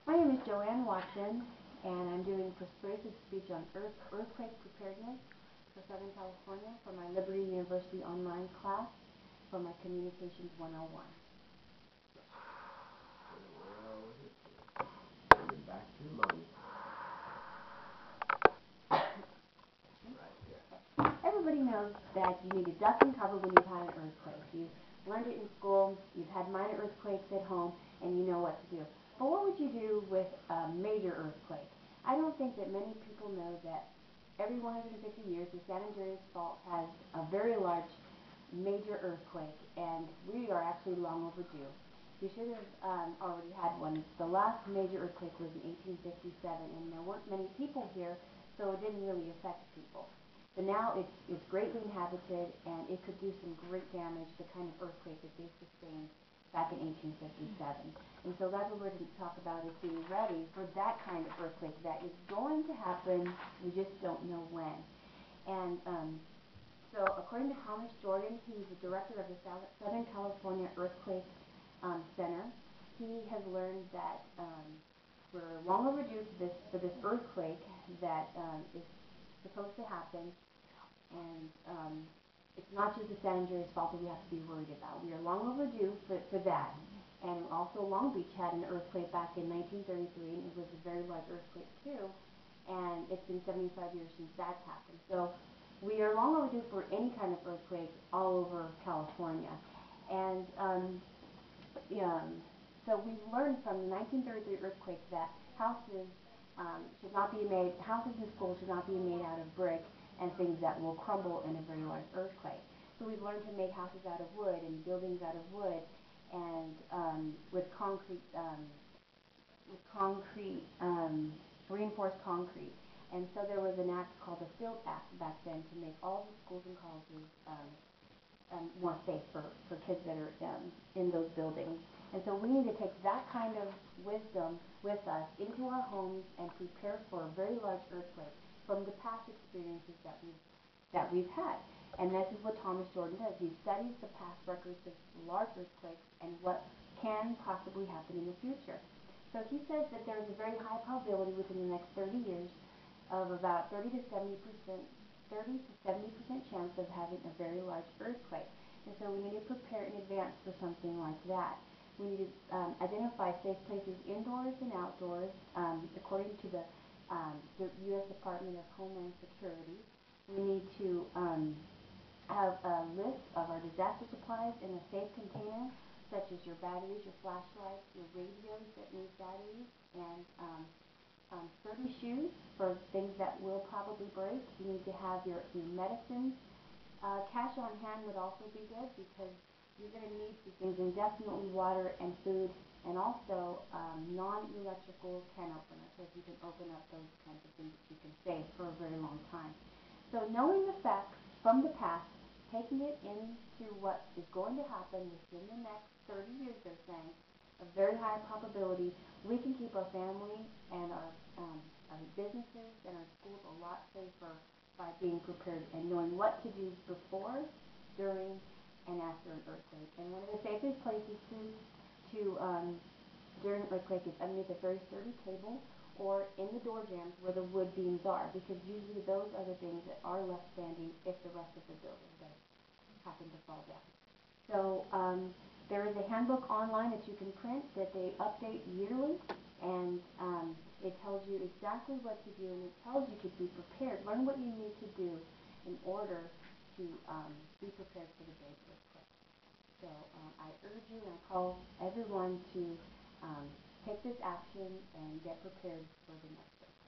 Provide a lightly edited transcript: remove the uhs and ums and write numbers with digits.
My name is Joann Watson, and I'm doing persuasive speech on earthquake preparedness for Southern California for my Liberty University online class for my Communications 101. Back to the money. Everybody knows that you need to duck and cover when you've had an earthquake. You've learned it in school, you've had minor earthquakes at home, and you know what to do. But what would you do with a major earthquake? I don't think that many people know that every 150 years the San Andreas Fault has a very large major earthquake, and we are actually long overdue. We should have already had one. The last major earthquake was in 1857, and there weren't many people here, so it didn't really affect people. But now it's greatly inhabited, and it could do some great damage, the kind of earthquake that they sustained back in 1857. And so that's what we're going to talk about, is being ready for that kind of earthquake that is going to happen. We just don't know when. And so according to Thomas Jordan, he's the director of the Southern California Earthquake Center. He has learned that we're long overdue for this earthquake that is supposed to happen. And it's not just the San Andreas Fault that we have to be worried about. We are long overdue for that. And also Long Beach had an earthquake back in 1933, and it was a very large earthquake too. And it's been 75 years since that's happened. So we are long overdue for any kind of earthquake all over California. And so we've learned from the 1933 earthquake that houses houses and schools should not be made out of brick and things that will crumble in a very large earthquake. So we've learned to make houses out of wood and buildings out of wood, and with reinforced concrete. And so there was an act called the Field Act back then to make all the schools and colleges more safe for kids that are in those buildings. And so we need to take that kind of wisdom with us into our homes and prepare for a very large earthquake from the past experiences that we've had. And this is what Thomas Jordan does. He studies the past records of large earthquakes and what can possibly happen in the future. So he says that there is a very high probability within the next 30 years of about 30 to 70% chance of having a very large earthquake. And so we need to prepare in advance for something like that. We need to identify safe places indoors and outdoors according to the U.S. Department of Homeland Security. We need to have a list of our disaster supplies in a safe container, such as your batteries, your flashlights, your radios that need batteries, and sturdy shoes for things that will probably break. You need to have your medicines. Cash on hand would also be good, because you're going to need these things, and definitely water and food, and also non-electrical can openers, so you can open up those kinds of things that you can save for a very long time. So knowing the facts from the past, taking it into what is going to happen within the next 30 years, they're saying, a very high probability, we can keep our family and our businesses and our schools a lot safer by being prepared and knowing what to do before, during, and after an earthquake. And one of the safest places during an earthquake is underneath a very sturdy table or in the door jambs where the wood beams are, because usually those are the things that are left standing if the rest of the building does happen to fall down. So there is a handbook online that you can print that they update yearly, and it tells you exactly what to do, and it tells you to be prepared. Learn what you need to do in order to be prepared for the big earthquake. So I urge you and I call everyone to take this action and get prepared for the next earthquake.